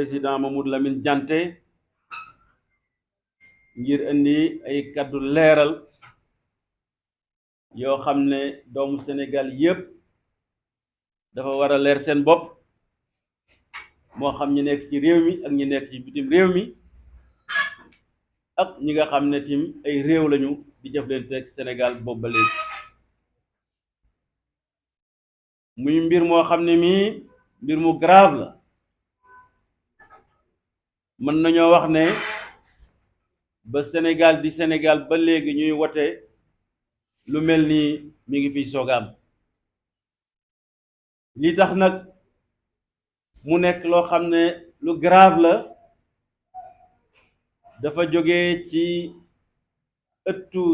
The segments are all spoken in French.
président Mamadou Lamine Dianté ngir indi ay kaddu leeral yoo xam ne doomu Sénégal yépp dafa war a leer seen bopp moo xam ñi nekk ci réew mi ak ñi nekk ci bitim réew mi ak ñi nga xam ne tim ay réew lañu di jëflante ak Sénégal boobu ba léegi muy mbir moo xam ne mii mbir mu grave la mën nañoo wax ne ba Sénégal di Sénégal ba léegi ñuy wote lu mel nii mi ngi fiy soogaam li tax nag mu nekk loo xam ne lu grave la dafa jóge ci ëttu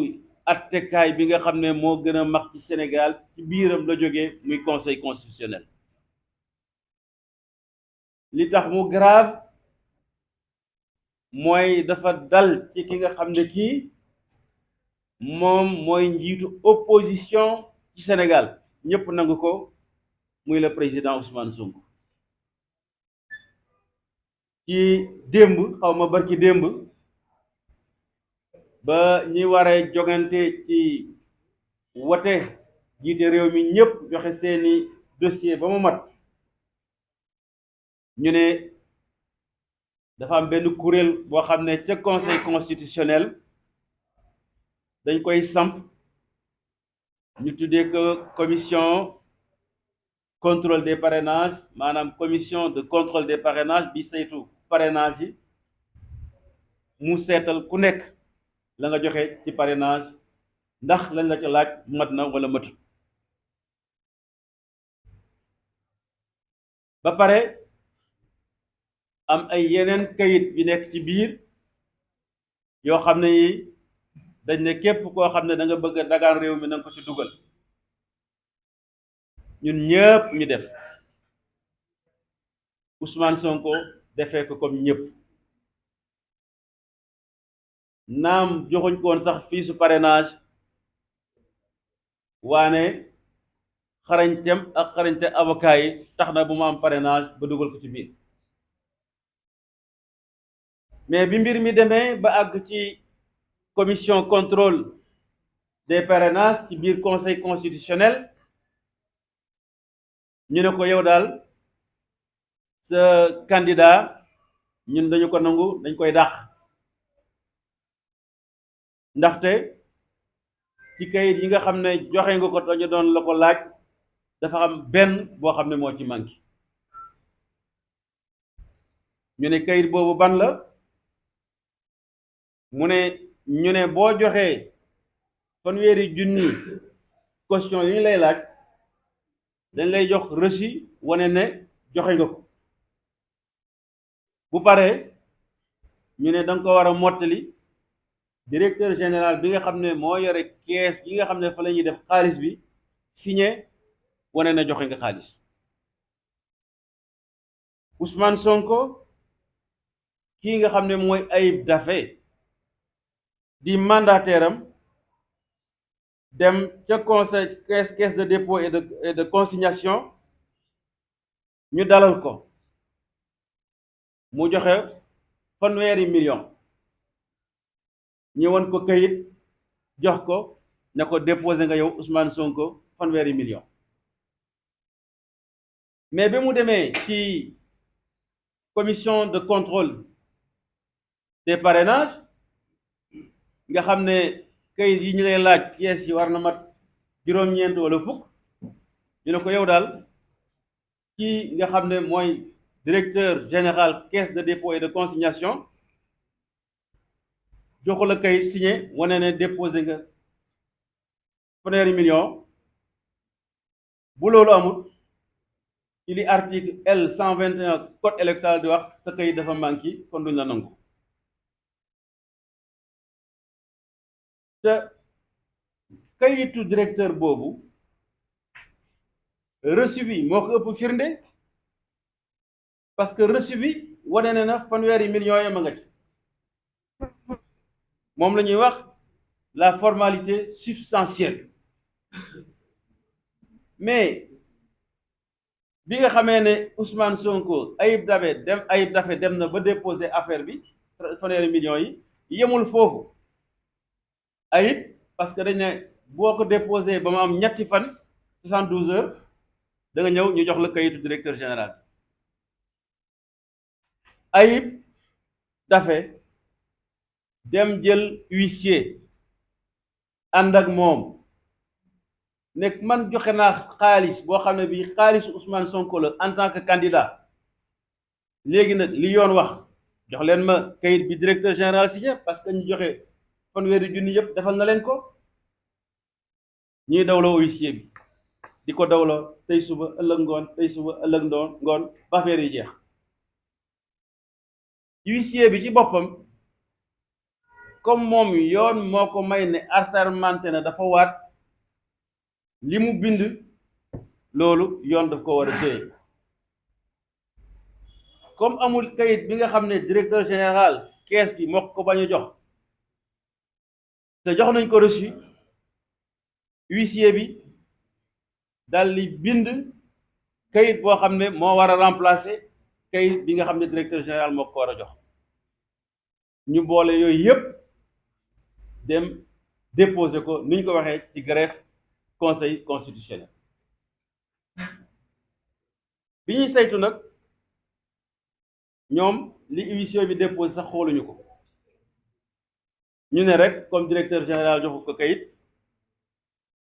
attekaay bi nga xam ne moo gën a mag ci Sénégal ci biiram la jóge muy conseil constitutionnel li tax mu grave mooy dafa dal ci ki nga xam ne kii moom mooy njiitu opposition ci Sénégal ñëpp nangu ko muy le président Ousmane Sonko ci démb xaw ma barki démb ba ñi waree jogante ci wote jiite réew mi ñëpp joxe seeni dossier ba mu mat ñu ne dafa am benn kuréel boo xam ne ca conseil constitutionnel dañ koy samp ñu tuddee ko commission contrôle des parrainages maanaam commission de contrôle des parrainages bi saytu parrainage yi mu seetal ku nekk la nga joxe ci parrainage ndax lañ la ca laaj mat na wala matut ba pare am ay yeneen kayit yu nekk ci biir yoo xam ne yi dañ ne képp koo xam ne da nga bëgg a dagaan réew mi na nga ko ci dugal ñun ñëpp ñu def Ousmane Sonko defee ko comme ñëpp naam joxuñ ko woon sax fii su parrainage waane xarañteem ak xarañte avocat yi tax na bu mu am parrainage ba dugal ko ci biir mais bi mbir mi demee ba àgg ci commission contrôle des parrainages ci biir conseil constitutionnel ñu ne ko yow daal sa candidat ñun dañu ko nangu dañ koy dàq ndaxte ci kayit yi nga xam ne joxe nga ko dañu doon la ko laaj dafa am benn boo xam ne moo ci manqué ñu ne kayit boobu ban la mu ne ñu ne boo joxee fanweeri junni caution yi ñu lay laaj dañ lay jox reçu wane ne joxe nga ko bu paree ñu ne danga ko war a mottali directeur général bi nga xam ne moo yore kees yi nga xam ne fa la ñuy def xaalis bi signé wane na joxe nga xaalis Ousmane Sonko kii nga xam ne mooy Ayib Daffé di mandataire am dem ca conseil caisse de dépôt et de consignation ñu dalal ko mu joxe fanweeri million ñëwoon ko kayit jox ko ne ko déposé nga yow Ousmane Sonko fanweeri million mais bi mu demee ci commission de contrôle des parrainages nga xam ne kayit yi ñu lay laaj pièces yi war na mat juróom-ñeent wala fukk ñu ne ko yow daal kii nga xam ne mooy directeur général caisse de dépôt et de consignation joxu la kayit signé wane ne déposé nga fanweeri million bu loolu amul ci li article L 121 code électoral di wax sa kayit dafa manqué kon duñ la nangu te kayitu directeur boobu reçu bi moo ko ëpp firnde parce que reçu bi wane ne na fanweeri millions ya ma nga ci moom la ñuy wax la formalité substantielle mais bi nga xamee ne Ousmane Sonko Ayib Daffé dem na ba déposer affaire bi fanweeri millions yi yemul foofu Ayib parce que dañ ne boo ko déposé ba mu am ñetti fan 72 heures da nga ñëw ñu jox la kayitu directeur général Ayib Daffé dem jël huissier ànd ak moom nekk man joxe naa xaalis boo xam ne bii xaalisu Ousmane Sonko la en tant que candidat léegi nag li yoon wax jox leen ma kayit bi directeur général signé parce que ñu joxe fanweeri junni yëpp defal na leen ko ñuy dawloo huissier bi di ko dawloo tey suba ëllëg ngoon tey suba ëllëg ngoon ba affaire yi jeex huissier bi ci boppam comme moom yoon moo ko may ne assermenté na dafa waat li mu bind loolu yoon daf ko war a téye comme amul kayit bi nga xam ne directeur général kees gi moo ko bañ a jox te jox nañ ko reçu huissier bi dal di bind kayit boo xam ne moo war a remplacer kayit bi nga xam ne directeur général moo ko war a jox ñu boole yooyu yépp dem déposer ko ni ñu ko waxee ci greffe conseil constitutionnel bi ñuy saytu nag ñoom li huissier bi déposé sax xooluñu ko ñu ne rek comme directeur général joxu ko kayit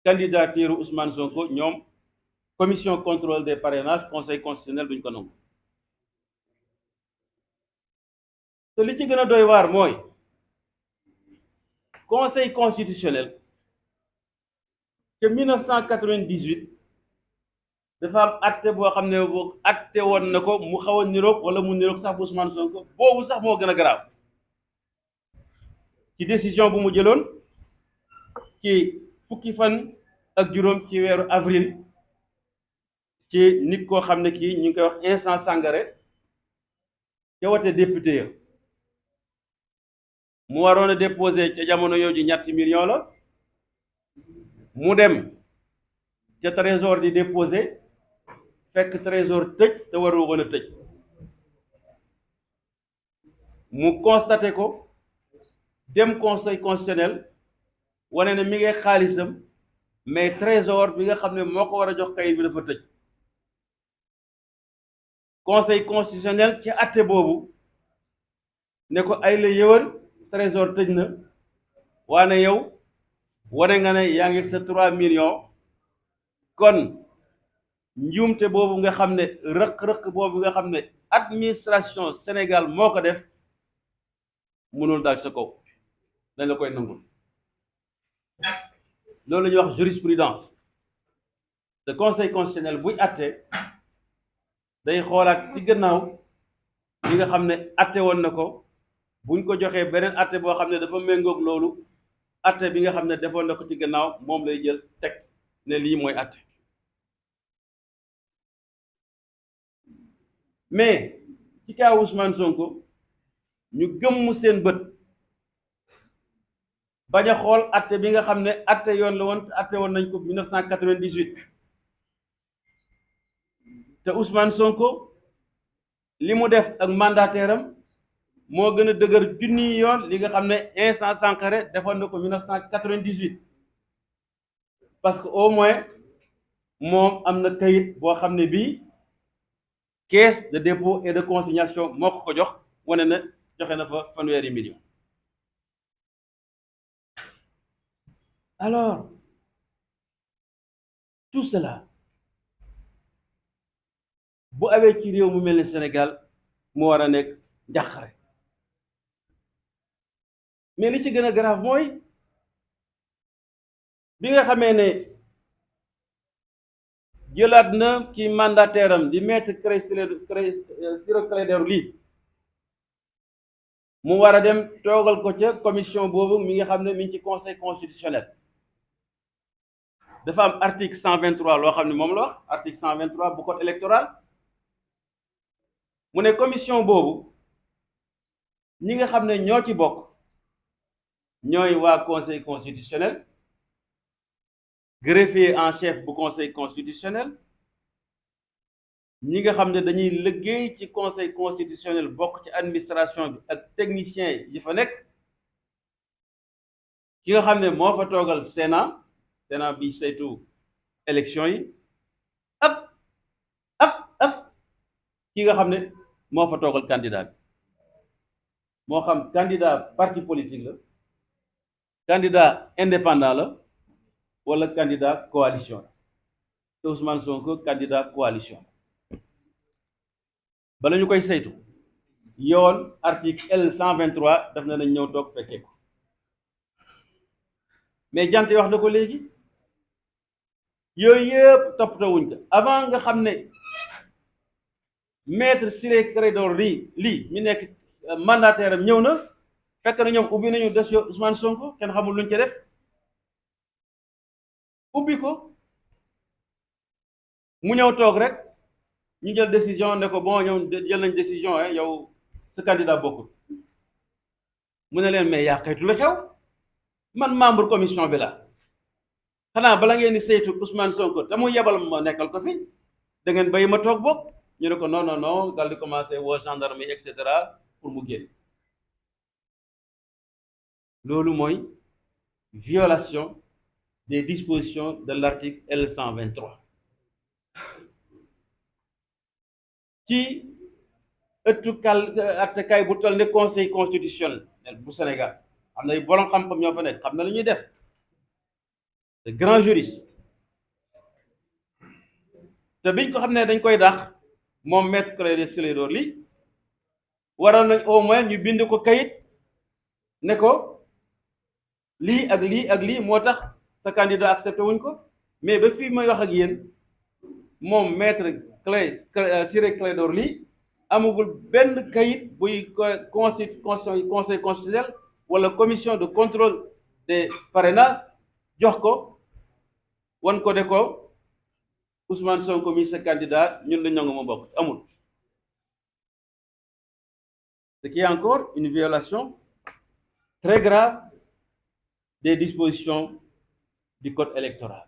candidature Ousmane Sonko ñoom commission contrôle des parrainages conseil constitutionnel duñ ko nangu te li ci gën a doy waar mooy conseil constitutionnel te 1998 dafa am acte boo xam ne boo acte woon na ko mu xaw a niroog wala mu niroog sax bu Ousmane Sonko boobu sax moo gën a garaaw ci décision bu mu jëloon ci fukki fan ak juróom ci weeru avril ci nit koo xam ne kii ñu ngi koy wax Vincent Sangaré ca wote député ya mu waroon a déposé ca jamono yooju ñetti millions la mu dem ca trésor di déposé fekk trésor tëj te waru woon a tëj mu constaté ko dem conseil constitutionnel wane ne mi ngi xaalisam mais trésor bi nga xam ne moo ko war a jox kayit bi dafa tëj conseil constitutionnel ci àtte boobu ne ko ay la yëwal trésor tëj na waane yow wane nga ne yaa ngi sa 3 millions kon njuumte boobu nga xam ne rëq-rëq boobu nga xam ne administration Sénégal moo ko def mënul daal sa kaw dañ la koy nangul loolu la ñuy wax jurisprudence te conseil constitutionnel buy atte day xoolaat ci gannaaw li nga xam ne atte woon na ko buñ ko joxee beneen atte boo xam ne dafa méngoog loolu atte bi nga xam ne defoon na ko ci gannaaw moom lay jël teg ne lii mooy atte mais ci cas Ousmane Sonko ñu gëmm seen bët bañ a xool atte bi nga xam ne atte yoon la woon atte woon nañ ko 1998 te Ousmane Sonko li mu def ak mandataire am moo gën a dëgër junni yoon li nga xam ne Vincent Sangaré defoon na ko 1998 parce que au moins moom am na kayit boo xam ne bii caisse de dépôt et de consignation moo ko jox wane na joxe na fa fanweeri millions alors tout cela bu awee ci réew mu mel ni Sénégal mu war a nekk njàqare mais li ci gën a grave mooy bi nga xamee ne jëlaat na ci mandataire am di maître Ciré Clédor Ly mu war a dem toogal ko ca commission boobu mi nga xam ne mi ngi ci conseil constitutionnel dafa am article 123 loo xam ne moom la wax article 123 bu code électoral mu ne commission boobu ñi nga xam ne ñoo ci bokk ñooy waa conseil constitutionnel greffier en chef bu conseil constitutionnel ñi nga xam ne dañuy liggéey ci conseil constitutionnel bokk ci administration bi ak technicien yi fa nekk ki nga xam ne moo fa toogal Sénat bi saytu élection yi ak ki nga xam ne moo fa toogal candidat bi moo xam candidat parti politique la candidat indépendant la wala candidat coalition la te Ousmane Sonko candidat coalition bala ñu koy saytu yoon article L 123 daf na nañ ñëw toog fekkee ko mais jante wax na ko léegi yooyu yëpp toppatoo wuñ ko avant nga xam ne maître Ciré Clédor Ly mi nekk mandataire am ñëw na fekk na ñoom ubbi nañu dossier Ousmane Sonko kenn xamul luñ ca def ubbi ko mu ñëw toog rek ñu jël décision ne ko bon ñoom jël nañ décision yow sa candidat bokkul mu ne leen mais yaa xaytu la xew man membre commission bi la xanaa bala ngeen di saytu Ousmane Sonko te mu yebal ma nekkal ko fi da ngeen bay ma toog bokk ñu ne ko non dal di commencé woo gendarme et cetera pour mu génn loolu mooy violation des dispositions de l'article L 123 ci ëttu attekaay bu toll ne conseil constitutionnel bu Sénégal am na borom xam-xam ñoo fa nekk xam na lu ñuy def de grands juristes te biñ ko xam ne dañ koy dàq moom maître Clédor Ly waroon nañ au moins ñu bind ko kayit ne ko lii ak lii moo tax sa candidat accepté wuñ ko mais ba fii may wax ak yéen moom maître Ciré Clédor Ly amagul benn kayit buy conseil constitutionnel wala commission de contrôle des parrainages jox ko wan ko de ko Ousmane Sonko mi sa candidat ñun la ñonga ma bokk amul, ce qui est encore une violation très grave des dispositions du code électoral.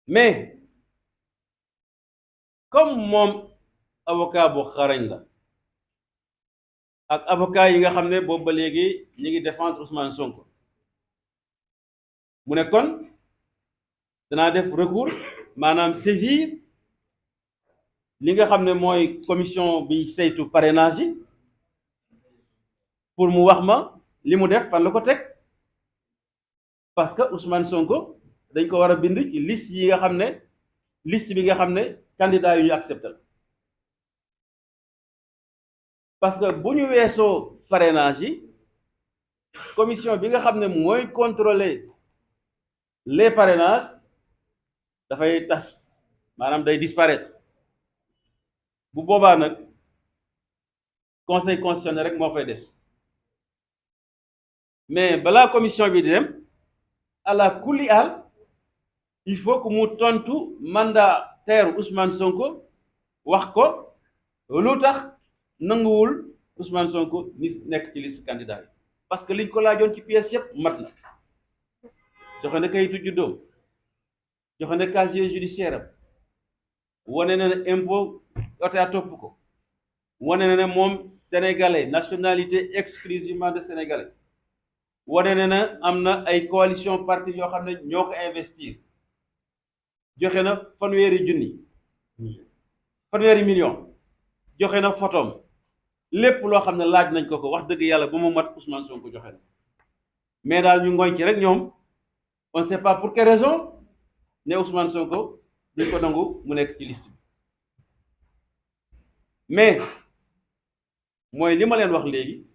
Mais comme moom avocat bu xarañ la ak avocat yi nga xam ne boobu ba léegi ñi ngi défendre Ousmane Sonko mu ne kon danaa def recours maanaam saisir li nga xam ne mooy commission bi saytu parrainage yi pour mu wax ma li mu def fan la ko teg parce que Ousmane Sonko dañ ko war a bind ci liste yi nga xam ne liste bi nga xam ne candidat yu ñu accepté la parce que bu ñu weesoo parrainage yi commission bi nga xam ne mooy contrôler les parrainages dafay tas maanaam day disparaître bu boobaa nag conseil constitutionnel rek moo fay des mais balaa commission bi di dem ala kulli al il faut que mu tontu mandataire Ousmane Sonko wax ko lu tax nanguwul Ousmane Sonko ni nekk ci liste candidat yi parce que liñ ko laajoon ci pièce yëpp mat na joxe na kayitu juddoom joxe na casier judiciaire am wane na ne impôt otaa topp ko wane na ne moom sénégalais nationalité exclusivement de sénégalais wane na ne am na ay coalition parti yoo xam ne ñoo ko investir joxe na fanweeri million joxe na photom lépp loo xam ne laaj nañ ko wax dëgg yàlla ba mu mat Ousmane Sonko joxe na mais daal ñu ngoñ ci rek ñoom on ne sait pas pour quelle raison ne Ousmane Sonko duñ ko nangu mu nekk ci liste bi mais mooy li ma leen wax léegi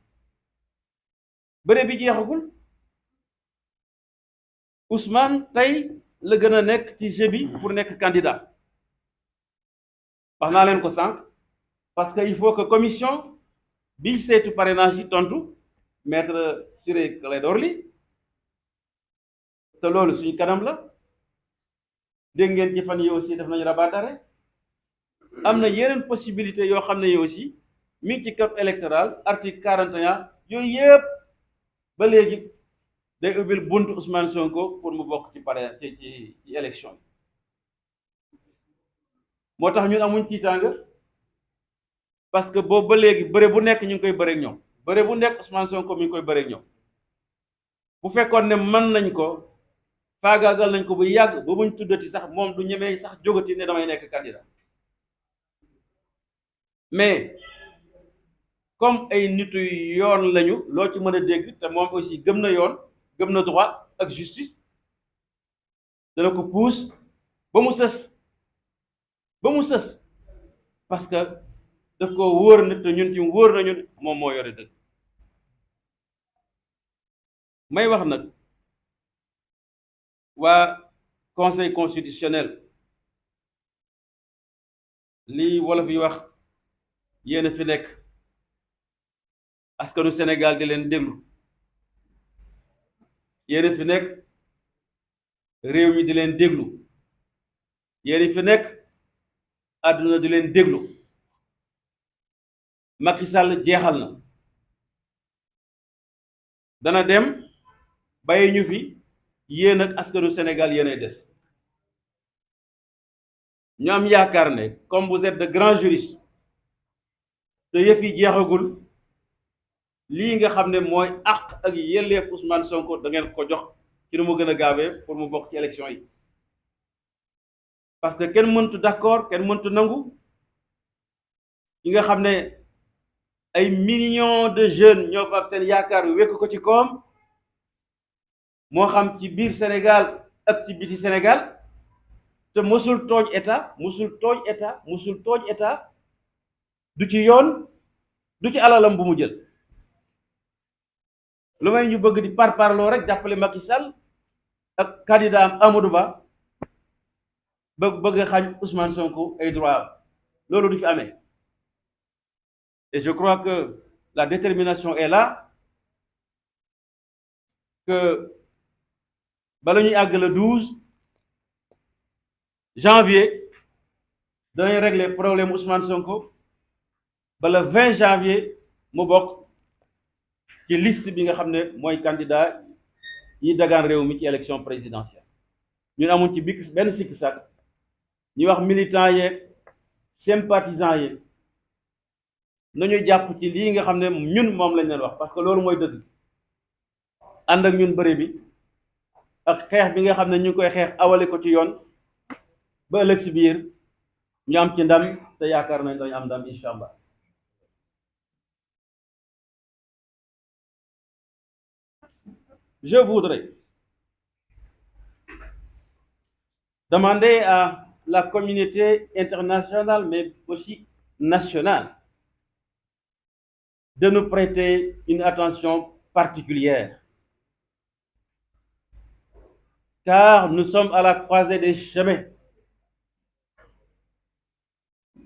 bëre bi jeexagul Ousmane tey la gën a nekk ci jeu bi pour nekk candidat wax naa leen ko sànq parce que il faut que commission bi saytu parrainage yi tontu maître Ciré Clédor Ly te loolu suñu kanam la dégg ngeen ci fan yi aussi def nañu rabatare am na yeneen possibilité yoo xam ne yi aussi mi ngi ci code électoral article 41 yooyu yëpp ba léegi day ubbil buntu Ousmane Sonko pour mu bokk ci ci élection moo tax ñun amuñ tiitaanga parce que boobu ba léegi bëre bu nekk ñu ngi koy bëre ak ñoom bëre bu nekk Ousmane Sonko mi ngi koy bëre ak ñoom bu fekkoon ne mën nañ ko faagaagal nañ ko bu yàgg ba buñ tuddati sax moom du ñemee sax jógati ne damay nekk candidat mais comme ay nitu yoon lañu loo ci mën a dégg te moom aussi gëm na yoon gëm na droit ak justice dana ko pousse ba mu sës parce que daf ko wóor na te ñun ci wóor nañu moom moo yore dëgg may wax nag waa conseil constitutionnel li wolof yi wax yéen a fi nekk askanu Sénégal di leen déglu yéen a fi nekk réew mi di leen déglu yéen a fi nekk àdduna di leen déglu Macky Sall jeexal na dana dem bàyyi ñu fi yéen ak askanu Sénégal yéenay des ñu am yaakaar ne comme vous êtes de grands juristes te yëf yi jeexagul lii nga xam ne mooy àq ak yelleef Ousmane Sonko da ngeen ko jox ci nu mu gën a gaawee pour mu bokk ci élection yi parce que kenn mëntu d'accord kenn mëntu nangu ki nga xam ne ay millions de jeunes ñoo fa seen yaakaar wekk ko ci koom moo xam ci biir Sénégal ak ci biti Sénégal te musul tooñ état du ci yoon du ci alalam bu mu jël lu may ñu bëgg di parparloo rek jàppale Macky Sall ak candidat am Amadou Ba bëgg a xañ Ousmane Sonko ay droit loolu du fi amee et je crois que la détermination est là que bala ñuy àgg le 12 janvier danañ régler problème Ousmane Sonko ba le 20 janvier mu bokk ci liste bi nga xam ne mooy candidat yi dagaan réew mi ci élection présidentielle ñun amuñ ci benn sikki sàkk ñuy wax militants yeeg sympathisants yeeg nañu jàpp ci lii nga xam ne ñun moom lañ leen wax parce que loolu mooy dëgg ànd ak ñun bëre bi ak xeex bi nga xam ne ñu ngi koy xeex awale ko ci yoon ba ëllëg si biir ñu am ci ndam te yaakaar nañ dañu am ndam incha allah. Je voudrais demander à la communauté internationale, mais aussi nationale, de nous prêter une attention particulière. Car nous sommes à la croisée des chemins.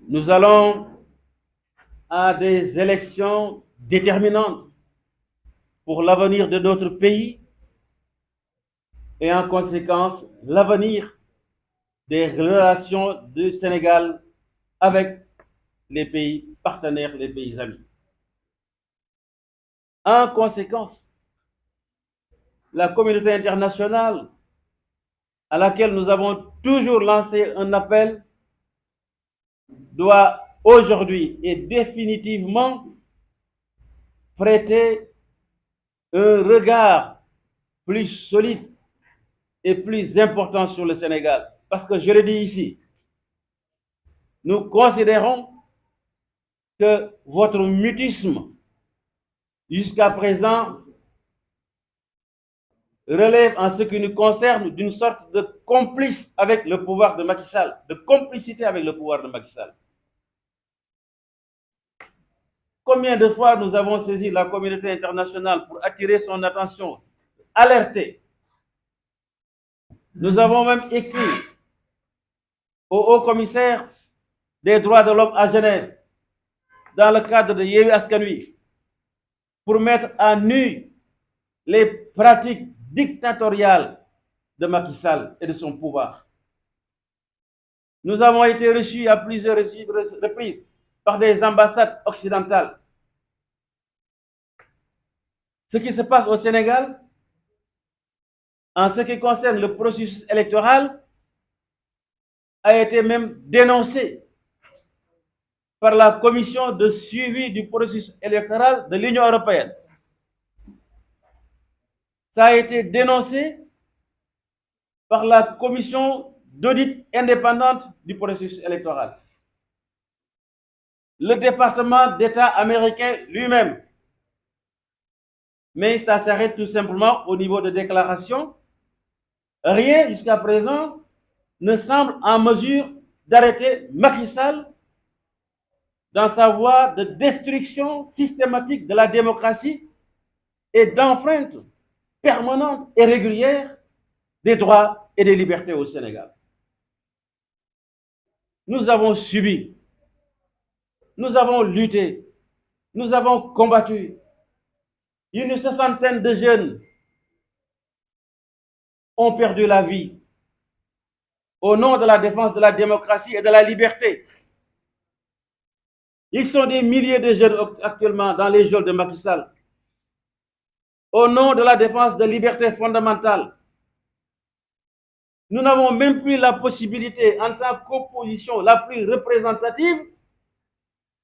Nous allons à des élections déterminantes pour l'avenir de notre pays et en conséquence l'avenir des relations du Sénégal avec les pays partenaires, les pays amis. En conséquence, la communauté internationale à laquelle nous avons toujours lancé un appel doit aujourd'hui et définitivement prêter un regard plus solide et plus important sur le Sénégal. Parce que je le dis ici, nous considérons que votre mutisme jusqu'à présent relève en ce qui nous concerne d'une sorte de complice avec le pouvoir de Macky Sall, de complicité avec le pouvoir de Macky Sall. Combien de fois nous avons saisi la communauté internationale pour attirer son attention, alerter. Nous avons même écrit au haut commissaire des droits de l'homme à Genève, dans le cadre de Yewwi Askan Wi, pour mettre à nu les pratiques dictatoriales de Macky Sall et de son pouvoir. Nous avons été reçus à plusieurs reprises par des ambassades occidentales. Ce qui se passe au Sénégal, en ce qui concerne le processus électoral, a été même dénoncé par la commission de suivi du processus électoral de l'Union européenne. Ça a été dénoncé par la commission d'audit indépendante du processus électoral. Le département d'État américain lui-même. Mais ça s'arrête tout simplement au niveau de déclaration. Rien jusqu'à présent ne semble en mesure d'arrêter Macky Sall dans sa voie de destruction systématique de la démocratie et d'enfreinte permanente et régulière des droits et des libertés au Sénégal. Nous avons subi, nous avons lutté, nous avons combattu. Une soixantaine de jeunes ont perdu la vie au nom de la défense de la démocratie et de la liberté. Ils sont des milliers de jeunes actuellement dans les geôles de Macky Sall. Au nom de la défense de libertés fondamentales. Nous n'avons même plus la possibilité, en tant qu'opposition la plus représentative,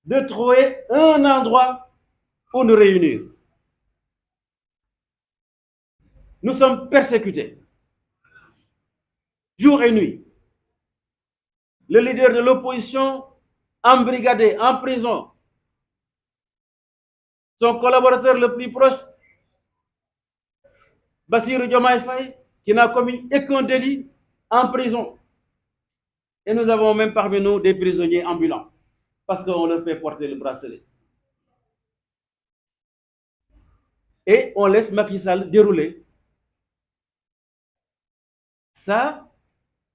de trouver un endroit pour nous réunir. Nous sommes persécutés, jour et nuit. Le leader de l'opposition embrigadé, en prison. Son collaborateur le plus proche, Bassirou Diomaye Faye, qui n'a commis aucun délit, en prison. Et nous avons même parmi nous des prisonniers ambulants, parce qu'on leur fait porter le bracelet. Et on laisse Macky Sall dérouler. Ça,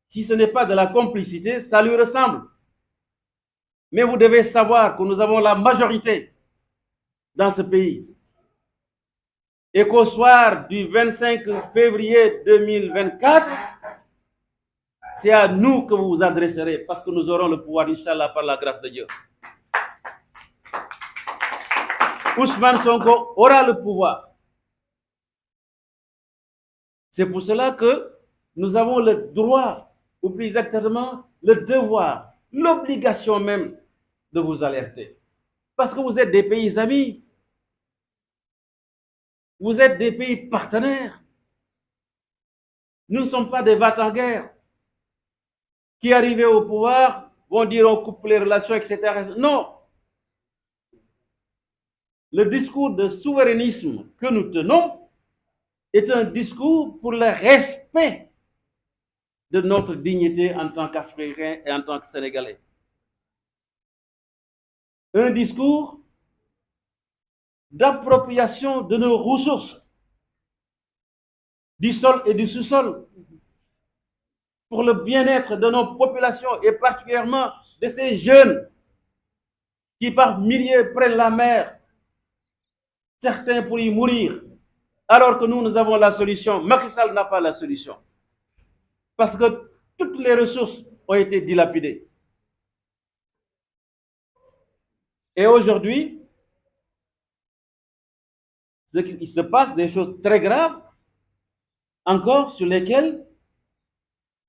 si ce n'est pas de la complicité, ça lui ressemble. Mais vous devez savoir que nous avons la majorité dans ce pays. Et qu'au soir du 25 février 2024, c'est à nous que vous vous adresserez, parce que nous aurons le pouvoir, Inch'Allah, par la grâce de Dieu. Ousmane Sonko aura le pouvoir. C'est pour cela que nous avons le droit, ou plus exactement, le devoir, l'obligation même de vous alerter. Parce que vous êtes des pays amis. Vous êtes des pays partenaires. Nous ne sommes pas des va-t-en-guerre qui, arrivés au pouvoir, vont dire on coupe les relations, etc. Non. Le discours de souverainisme que nous tenons est un discours pour le respect de notre dignité en tant qu'Africains et en tant que Sénégalais. Un discours d'appropriation de nos ressources, du sol et du sous-sol, pour le bien-être de nos populations et particulièrement de ces jeunes qui par milliers prennent la mer, certains pour y mourir, alors que nous avons la solution. Macky Sall n'a pas la solution. Parce que toutes les ressources ont été dilapidées. Et aujourd'hui, il se passe des choses très graves, encore sur lesquelles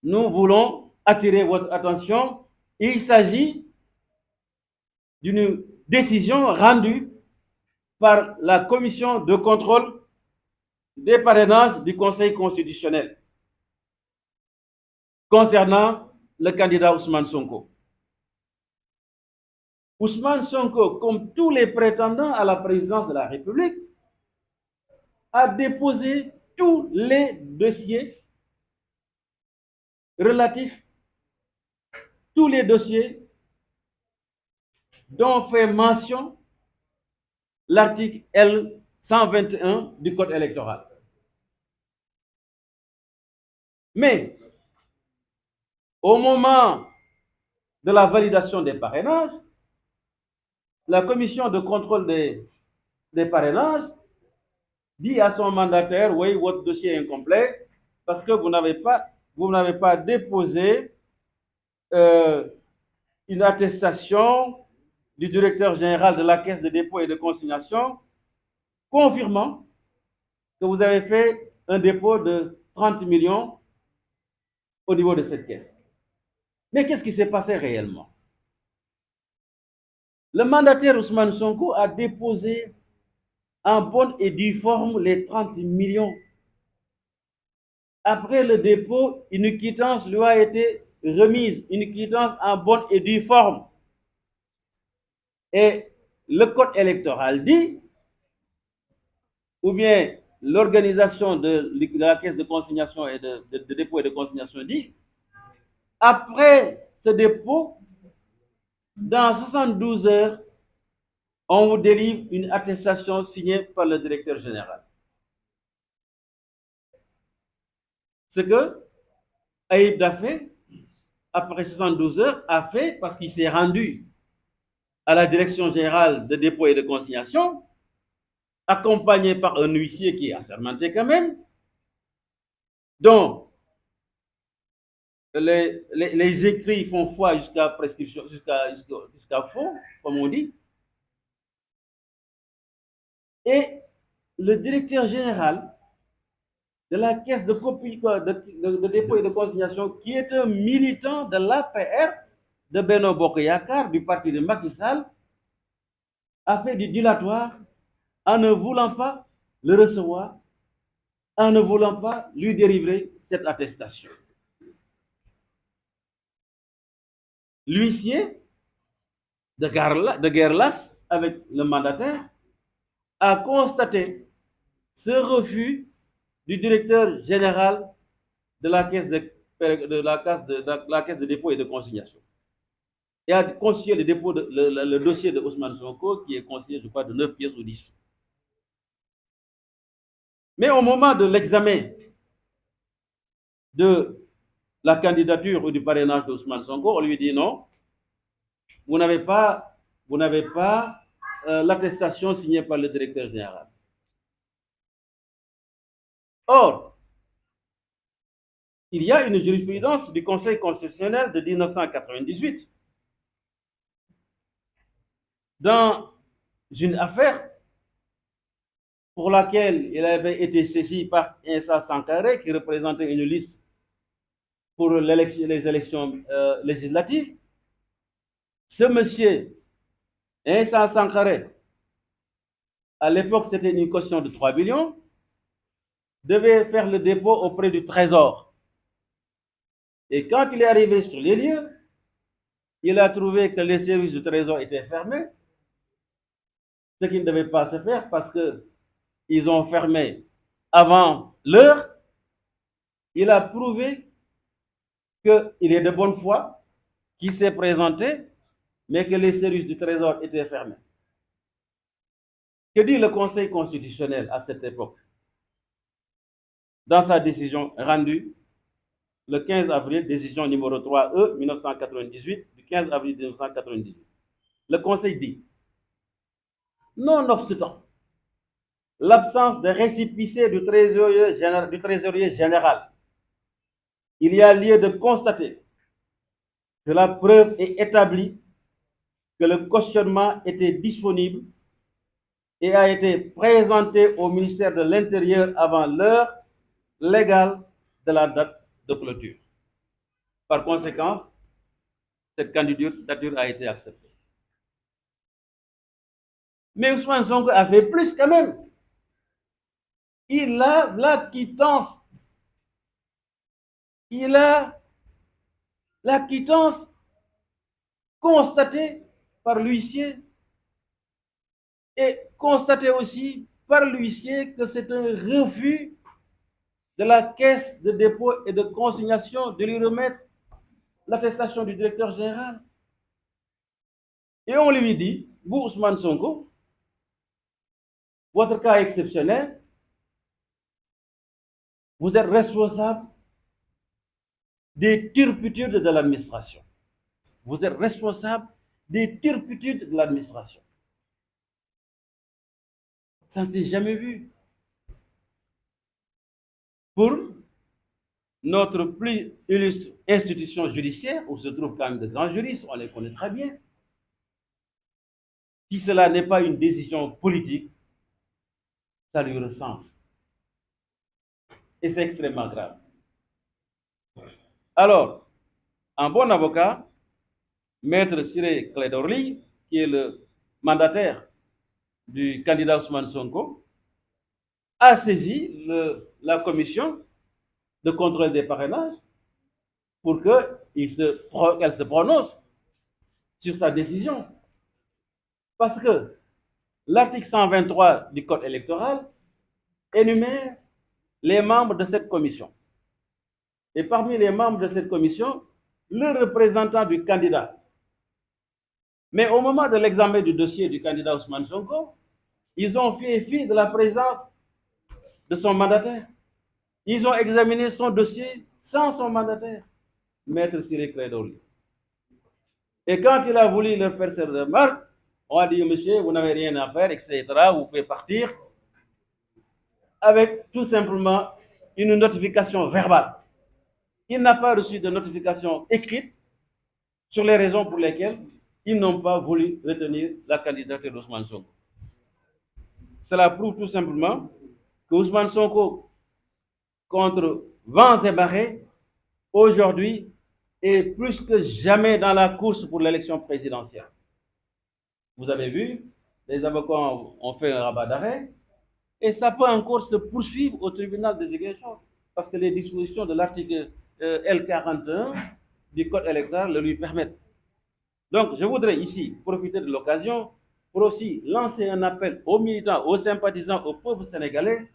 nous voulons attirer votre attention. Il s'agit d'une décision rendue par la commission de contrôle des parrainages du Conseil constitutionnel concernant le candidat Ousmane Sonko. Ousmane Sonko, comme tous les prétendants à la présidence de la République, a déposé tous les dossiers relatifs, tous les dossiers dont fait mention l'article L 121 du Code électoral. Mais, au moment de la validation des parrainages, la commission de contrôle des parrainages dit à son mandataire, oui, votre dossier est incomplet parce que vous n'avez pas déposé une attestation du directeur général de la Caisse de dépôt et de consignation confirmant que vous avez fait un dépôt de 30 millions au niveau de cette caisse. Mais qu'est-ce qui s'est passé réellement? Le mandataire Ousmane Sonko a déposé en bonne et due forme les 30 millions. Après le dépôt, une quittance lui a été remise, une quittance en bonne et due forme. Et le code électoral dit, ou bien l'organisation de la caisse de consignation et de dépôt et de consignation dit, après ce dépôt, dans 72 heures, on vous délivre une attestation signée par le directeur général. Ce que Aïb Dafé, après 72 heures, a fait parce qu'il s'est rendu à la direction générale de dépôt et de consignation, accompagné par un huissier qui est assermenté quand même, dont les écrits font foi jusqu'à prescription, jusqu'à faux, comme on dit. Et le directeur général de la caisse de dépôt et de consignation, qui est un militant de l'APR, de Benno Bokk Yakaar, du parti de Macky Sall, a fait du dilatoire en ne voulant pas le recevoir, en ne voulant pas lui délivrer cette attestation. L'huissier de guerre lasse avec le mandataire a constaté ce refus du directeur général de la caisse de dépôt et de consignation. Et a constitué le dossier de Ousmane Sonko, qui est constitué, je crois, de 9 pièces ou 10. Mais au moment de l'examen de la candidature ou du parrainage d'Ousmane Sonko, on lui dit non, vous n'avez pas l'attestation signée par le directeur général. Or, il y a une jurisprudence du Conseil constitutionnel de 1998 dans une affaire pour laquelle il avait été saisi par Insa Sankaré, qui représentait une liste pour les élections législatives. Ce monsieur, Insa Sankaré, à l'époque c'était une caution de 3 millions, devait faire le dépôt auprès du Trésor. Et quand il est arrivé sur les lieux, il a trouvé que les services du Trésor étaient fermés, ce qui ne devait pas se faire parce qu'ils ont fermé avant l'heure. Il a prouvé qu'il est de bonne foi, qu'il s'est présenté, mais que les services du Trésor étaient fermés. Que dit le Conseil constitutionnel à cette époque? Dans sa décision rendue le 15 avril, décision numéro 3E 1998, du 15 avril 1998, le Conseil dit, nonobstant l'absence de récépissé du trésorier général, il y a lieu de constater que la preuve est établie que le cautionnement était disponible et a été présenté au ministère de l'Intérieur avant l'heure légale de la date de clôture. Par conséquent, cette candidature a été acceptée. Mais Ousmane Sonko a fait plus quand même. Il a la quittance. Il a la quittance constatée par l'huissier et constatée aussi par l'huissier que c'est un refus de la caisse de dépôt et de consignation de lui remettre l'attestation du directeur général. Et on lui dit, vous Ousmane Sonko, votre cas exceptionnel, vous êtes responsable des turpitudes de l'administration. Vous êtes responsable des turpitudes de l'administration. Ça ne s'est jamais vu. Pour notre plus illustre institution judiciaire, où se trouvent quand même de grands juristes, on les connaît très bien, si cela n'est pas une décision politique, ça lui ressemble. Et c'est extrêmement grave. Alors, un bon avocat, Maître Ciré Clédor Ly, qui est le mandataire du candidat Ousmane Sonko, a saisi la commission de contrôle des parrainages pour qu'elle se prononce sur sa décision. Parce que l'article 123 du Code électoral énumère les membres de cette commission. Et parmi les membres de cette commission, le représentant du candidat. Mais au moment de l'examen du dossier du candidat Ousmane Sonko, ils ont fait fi de la présence de son mandataire. Ils ont examiné son dossier sans son mandataire, Maître Ciré Clédor Ly. Et quand il a voulu leur faire cette remarque, on a dit, monsieur, vous n'avez rien à faire, etc., vous pouvez partir, avec tout simplement une notification verbale. Il n'a pas reçu de notification écrite sur les raisons pour lesquelles ils n'ont pas voulu retenir la candidature d'Ousmane Sonko. Cela prouve tout simplement que Ousmane Sonko, contre vents et marées, aujourd'hui est plus que jamais dans la course pour l'élection présidentielle. Vous avez vu, les avocats ont fait un rabat d'arrêt et ça peut encore se poursuivre au tribunal des exécutions parce que les dispositions de l'article L41 du Code électoral le lui permettent. Donc, je voudrais ici profiter de l'occasion pour aussi lancer un appel aux militants, aux sympathisants, au peuple sénégalais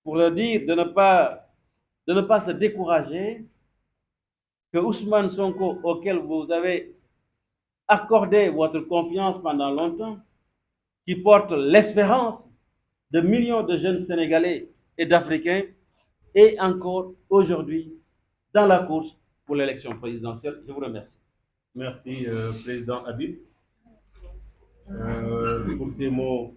pour leur dire de ne pas se décourager, que Ousmane Sonko, auquel vous avez accordé votre confiance pendant longtemps, qui porte l'espérance de millions de jeunes Sénégalais et d'Africains, est encore aujourd'hui dans la course pour l'élection présidentielle. Je vous remercie. Merci, Président Habib, pour ces mots